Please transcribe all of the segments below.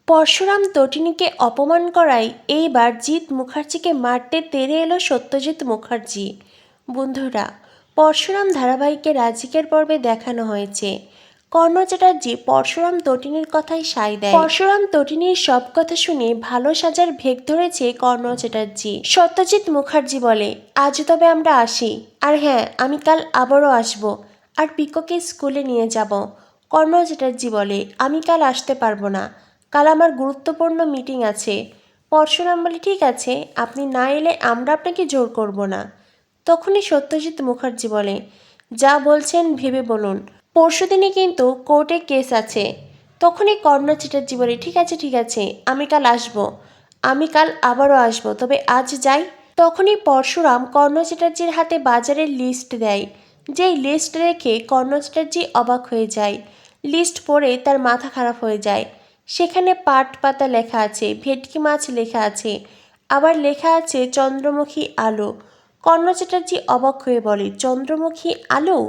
পরশুরাম তটিনীকে অপমান করায় এইবার জিৎ মুখার্জিকে মারতে তেড়ে এলো সত্যজিৎ মুখার্জি। বন্ধুরা, পরশুরাম ধারাবাহিকে রাজিকের পর্বে দেখানো হয়েছে কর্ণ চ্যাটার্জি পরশুরাম তটিনীর কথায় সায় দেয়। পরশুরাম তটিনীর সব কথা শুনে ভালো সাজার ভেগ ধরেছে কর্ণ চ্যাটার্জি। সত্যজিৎ মুখার্জি বলে, আজ তবে আমরা আসি, আর হ্যাঁ, আমি কাল আবারও আসব, আর পিকোকে স্কুলে নিয়ে যাব। কর্ণ চ্যাটার্জি বলে, আমি কাল আসতে পারবো না, কাল আমার গুরুত্বপূর্ণ মিটিং আছে। পরশুরাম বলে, ঠিক আছে, আপনি না এলে আমরা আপনাকে জোর করব না। তখনই সত্যজিৎ মুখার্জি বলে, যা বলছেন ভেবে বলুন, পরশুদিনই কিন্তু কোর্টে কেস আছে। তখনই কর্ণ চ্যাটার্জি বলে, ঠিক আছে, আমি কাল আসবো, আমি কাল আবারও আসবো, তবে আজ যাই। তখনই পরশুরাম কর্ণ চ্যাটার্জির হাতে বাজারের লিস্ট দেয়। যেই লিস্ট রেখে কর্ণ চ্যাটার্জি অবাক হয়ে যায়। লিস্ট পড়ে তার মাথা খারাপ হয়ে যায়। সেখানে পাট পাতা লেখা আছে, ভেটকি মাছ লেখা আছে, আবার লেখা আছে চন্দ্রমুখী আলু। কর্ণ চ্যাটার্জি অবাক হয়ে বলে, চন্দ্রমুখী আলু?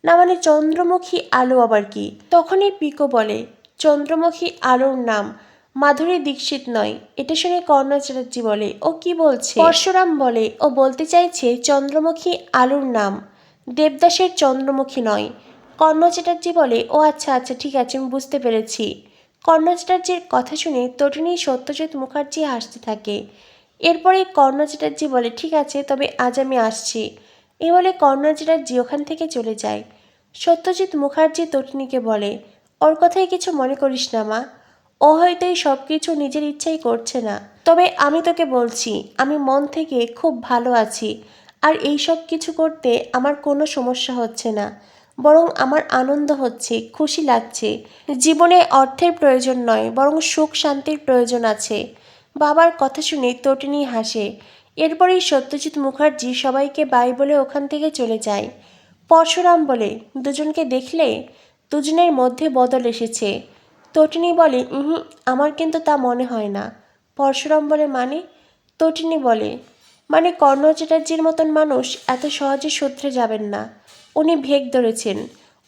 না মানে চন্দ্রমুখী আলু আবার কি? তখনই পিকো বলে, চন্দ্রমুখী আলুর নাম মাধুরী দীক্ষিত নয়। এটা শুনে কর্ণ চ্যাটার্জি বলে, ও কি বলছে? পরশুরাম বলে, ও বলতে চাইছে চন্দ্রমুখী আলুর নাম দেবদাসের চন্দ্রমুখী নয়। কর্ণ চ্যাটার্জি বলে, ও আচ্ছা, ঠিক আছে, আমি বুঝতে পেরেছি। কর্ণ চ্যাটার্জির কথা শুনে তটিনী সত্যজিৎ মুখার্জি হাসতে থাকে। এরপরে কর্ণ চ্যাটার্জি বলে, ঠিক আছে, তবে আজ আমি আসছি। এই বলে কর্ণ চ্যাটার্জি ওখান থেকে চলে যায়। সত্যজিৎ মুখার্জি তটিনীকে বলে, ওর কথায় কিছু মনে করিস না মা, ও হয়তো এই সব কিছু নিজের ইচ্ছাই করছে না, তবে আমি তোকে বলছি, আমি মন থেকে খুব ভালো আছি, আর এই সব কিছু করতে আমার কোনো সমস্যা হচ্ছে না, বরং আমার আনন্দ হচ্ছে, খুশি লাগছে। জীবনে অর্থের প্রয়োজন নয়, বরং সুখ শান্তির প্রয়োজন আছে। বাবার কথা শুনে তটিনী হাসে। এরপরেই সত্যজিৎ মুখার্জি সবাইকে বাই বলে ওখান থেকে চলে যায়। পরশুরাম বলে, দুজনকে দেখলে? দুজনের মধ্যে বদল এসেছে। তটিনী বলে, আমার কিন্তু তা মনে হয় না। পরশুরাম বলে, মানে? তটিনী বলে, মানে কর্ণ চ্যাটার্জির মতন মানুষ এত সহজে শুধরে যাবেন না। উনি ভেগ ধরেছেন,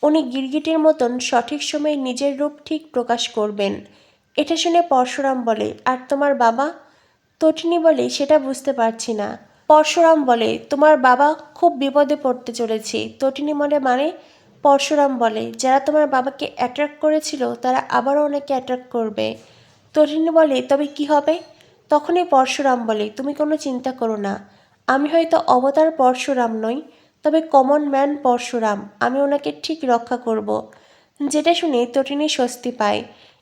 উনি গিরগিটির মতন সঠিক সময়ে নিজের রূপ ঠিক প্রকাশ করবেন। এটা শুনে পরশুরাম বলে, আর তোমার বাবা? তটিনী বলে, সেটা বুঝতে পারছি না। পরশুরাম বলে, তোমার বাবা খুব বিপদে পড়তে চলেছে। তটিনী মানে? পরশুরাম বলে, যারা তোমার বাবাকে অ্যাট্রাক্ট করেছিল তারা আবারও ওনাকে অ্যাট্রাক্ট করবে। তটিনী বলে, তবে কি হবে? তখনই পরশুরাম বলে, তুমি কোনো চিন্তা করো না, আমি হয়তো অবতার পরশুরাম নই, তবে কমন ম্যান পরশুরাম, আমি ওনাকে ঠিক রক্ষা করব। যেটা শুনে তটিনী স্বস্তি পায়।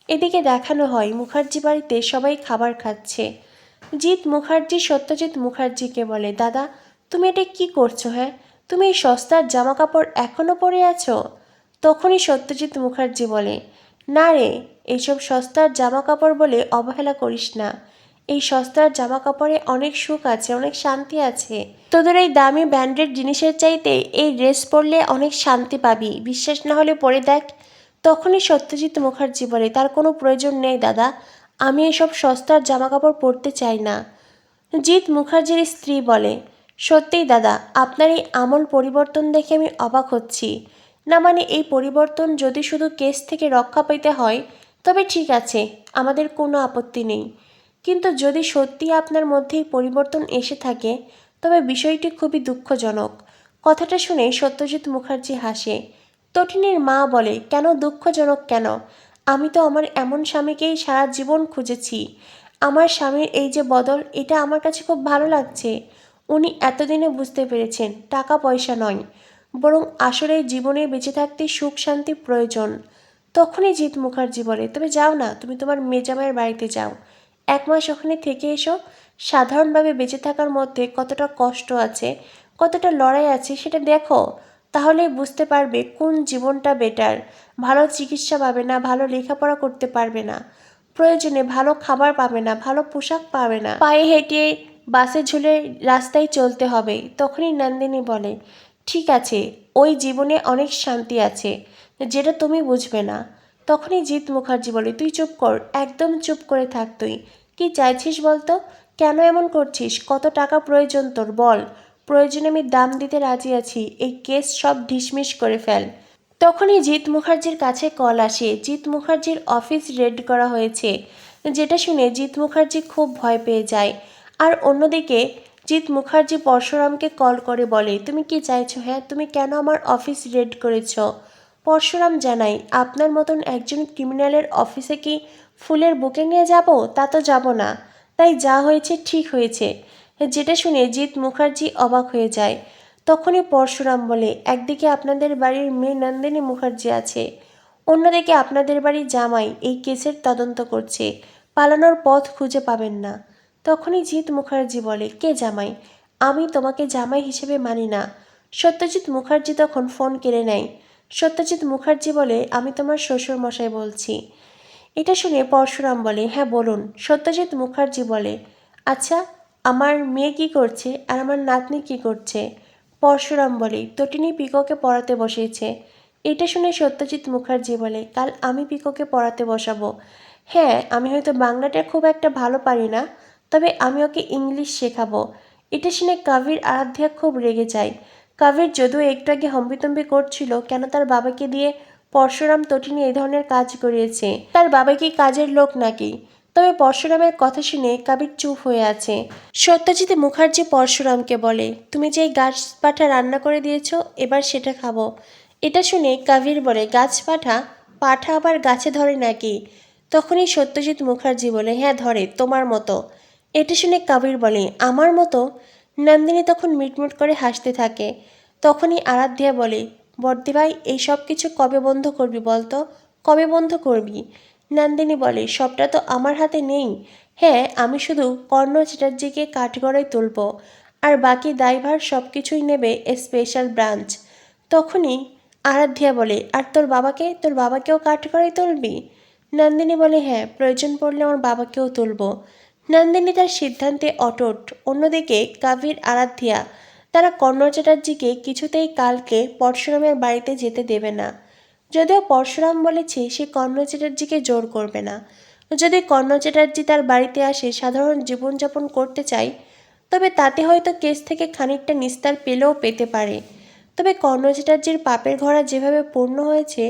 এদিকে দেখানো হয় মুখার্জি বাড়িতে সবাই খাবার খাচ্ছে। জিৎ মুখার্জি সত্যজিৎ মুখার্জিকে বলে, দাদা, তুমি এটা কি করছো? হ্যাঁ, তুমি এই সস্তার জামা কাপড় এখনও পরে আছো? তখনই সত্যজিৎ মুখার্জি বলে, না রে, এইসব সস্তার জামা কাপড় বলে অবহেলা করিস না। এই সস্তার জামা কাপড়ে অনেক সুখ আছে, অনেক শান্তি আছে। তোদের এই দামি ব্র্যান্ডেড জিনিসের চাইতে এই ড্রেস পরলে অনেক শান্তি পাবি, বিশ্বাস না হলে পরে দেখ। তখনই সত্যজিৎ মুখার্জি বলে, তার কোনো প্রয়োজন নেই দাদা, আমি এসব সস্তার জামা কাপড় পরতে চাই না। জিৎ মুখার্জির স্ত্রী বলে, সত্যিই দাদা, আপনার এই আমূল পরিবর্তন দেখে আমি অবাক হচ্ছি। না মানে এই পরিবর্তন যদি শুধু কেস থেকে রক্ষা পেতে হয় তবে ঠিক আছে, আমাদের কোনো আপত্তি নেই, কিন্তু যদি সত্যি আপনার মধ্যে এই পরিবর্তন এসে থাকে তবে বিষয়টি খুবই দুঃখজনক। কথাটা শুনে সত্যজিৎ মুখার্জি হাসে। তটিনীর মা বলে, কেন দুঃখজনক কেন? আমি তো আমার এমন স্বামীকেই সারা জীবন খুঁজেছি। আমার স্বামীর এই যে বদল, এটা আমার কাছে খুব ভালো লাগছে। উনি এতদিনে বুঝতে পেরেছেন টাকা পয়সা নয়, বরং আসলে জীবনে বেঁচে থাকতে সুখ শান্তি প্রয়োজন। তখনই জিৎ মুখার্জি বলে, তবে যাও না, তুমি তোমার মেজামাইয়ের বাড়িতে যাও, 1 মাস ওখানে থেকে এসো। সাধারণভাবে বেঁচে থাকার মধ্যে কতটা কষ্ট আছে, কতটা লড়াই আছে সেটা দেখো, তাহলেই বুঝতে পারবে কোন জীবনটা বেটার। ভালো চিকিৎসা পাবে না, ভালো লেখাপড়া করতে পারবে না, প্রয়োজনে ভালো খাবার পাবে না, ভালো পোশাক পাবে না, পায়ে হেঁটে বাসে ঝুলে রাস্তায় চলতে হবে। তখনই নন্দিনী বলে, ঠিক আছে, ওই জীবনে অনেক শান্তি আছে, যেটা তুমি বুঝবে না। তখনই জিৎ মুখার্জি বলে, তুই চুপ কর, একদম চুপ করে থাক। তুই কি চাইছিস বলতো? কেন এমন করছিস? কত টাকা প্রয়োজন তোর বল, প্রয়োজনে আমি দাম দিতে রাজি আছি, এই কেস সব ঢিসমিস করে ফেল। তখনই জিৎ মুখার্জির কাছে কল আসে, জিৎ মুখার্জির অফিস রেড করা হয়েছে। যেটা শুনে জিৎ মুখার্জি খুব ভয় পেয়ে যায়। আর অন্যদিকে জিৎ মুখার্জি পরশুরামকে কল করে বলে, তুমি কি চাইছো? হ্যাঁ, তুমি কেন আমার অফিস রেড করেছ? পরশুরাম জানাই, আপনার মতন একজন ক্রিমিনালের অফিসে কি ফুলের বুকে নিয়ে যাব? তা তো যাব না। তাই যা হয়েছে ঠিক হয়েছে। যেটা শুনে জিৎ মুখার্জি অবাক হয়ে যায়। তখনই পরশুরাম বলে, একদিকে আপনাদের বাড়ির মেয়ে নন্দিনী মুখার্জি আছে, অন্যদিকে আপনাদের বাড়ির জামাই এই কেসের তদন্ত করছে, পালানোর পথ খুঁজে পাবেন না। তখনই জিৎ মুখার্জি বলে, কে জামাই? আমি তোমাকে জামাই হিসেবে মানি না। সত্যজিৎ মুখার্জি তখন ফোন কেড়ে নেয়। সত্যজিৎ মুখার্জি বলে, আমি তোমার শ্বশুর মশাই বলছি। এটা শুনে পরশুরাম বলে, হ্যাঁ বলুন। সত্যজিৎ মুখার্জি বলে, আচ্ছা, আমার মেয়ে কি করছে আর আমার নাতনি কি করছে? পরশুরাম বলে, তটিনী পিকোকে পড়াতে বসিয়েছে। এটা শুনে সত্যজিৎ মুখার্জি বলে, কাল আমি পিকোকে পড়াতে বসাবো। হ্যাঁ, আমি হয়তো বাংলাটা খুব একটা ভালো পারি না, তবে আমি ওকে ইংলিশ শেখাবো। এটা শুনে কাভির আরাধ্যা খুব রেগে যায়। কাভির যদিও একটু আগে হম্বিতম্বি করছিল কেন তার বাবাকে দিয়ে পরশুরাম তটিনী এই ধরনের কাজ করিয়েছে, তার বাবা কি কাজের লোক নাকি? তবে পরশুরামের কথা শুনে কাবির চুপ হয়ে আছে। সত্যজিৎ মুখার্জি পরশুরামকে বলে, তুমি যে গাছ পাঠা রান্না করে দিয়েছো, এবার সেটা খাবো। এটা শুনে কাবির বলে, গাছ পাঠা? পাঠা আবার গাছে ধরে নাকি? তখনই সত্যজিৎ মুখার্জি বলে, হ্যাঁ ধরে, তোমার মতো। এটা শুনে কাবির বলে, আমার মতো? নন্দিনী তখন মিটমিট করে হাসতে থাকে। তখনই আরাধ্যা বলে, বর্দি ভাই, এই সব কিছু কবে বন্ধ করবি বলতো? কবে বন্ধ করবি? নন্দিনী বলে, সবটা তো আমার হাতে নেই। হ্যাঁ, আমি শুধু কর্ণ চ্যাটার্জিকে কাঠগড়ায় তুলব, আর বাকি দায়ভার সব কিছুই নেবে স্পেশাল ব্রাঞ্চ। তখনই আরাধ্যা বলে, আর তোর বাবাকেও কাঠগড়ায় তুলবি? নন্দিনী বলে, হ্যাঁ, প্রয়োজন পড়লে আমার বাবাকেও তুলব। নন্দিনী তার সিদ্ধান্তে অটুট। অন্যদিকে কাভির আরাধ্যা, তারা কর্ণ চ্যাটার্জিকে কিছুতেই কালকে পরশুরামের বাড়িতে যেতে দেবে না। যদিও পরশুরাম বলেছে সে কর্ণ চ্যাটার্জিকে জোর করবে না। যদি কর্ণ চ্যাটার্জি তার বাড়িতে আসে সাধারণ জীবনযাপন করতে চায়, তবে তাতে হয়তো কেস থেকে খানিকটা নিস্তার পেলেও পেতে পারে। তবে কর্ণ চ্যাটার্জির পাপের ঘোড়া যেভাবে পূর্ণ হয়েছে,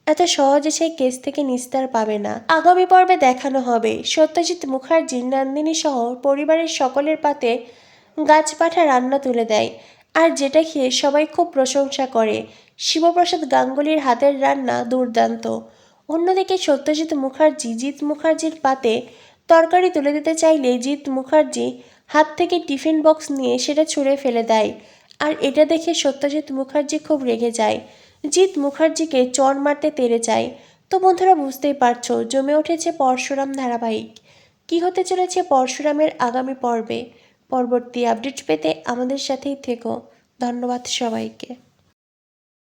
এত সহজে সেই কেস থেকে নিস্তার পাবে না। আগামী পর্বে দেখানো হবে সত্যজিৎ মুখার্জি নন্দিনী সহ পরিবারের সকলের পাতে গাছপাঠা রান্না তুলে দেয়, আর যেটা খেয়ে সবাই খুব প্রশংসা করে। শিবপ্রসাদ গাঙ্গুলির হাতের রান্না দুর্দান্ত। অন্যদিকে সত্যজিৎ মুখার্জি জিৎ মুখার্জির পাতে তরকারি তুলে দিতে চাইলে জিৎ মুখার্জি হাত থেকে টিফিন বক্স নিয়ে সেটা ছুঁড়ে ফেলে দেয়, আর এটা দেখে সত্যজিৎ মুখার্জি খুব রেগে যায়। জিৎ মুখার্জিকে চড় মারতে তেড়ে যায়। তো বন্ধুরা, বুঝতেই পারছো জমে উঠেছে পরশুরাম ধারাবাহিক। কি হতে চলেছে পরশুরামের আগামী পর্বে? পরবর্তী আপডেট পেতে আমাদের সাথেই থেকো। ধন্যবাদ সবাইকে।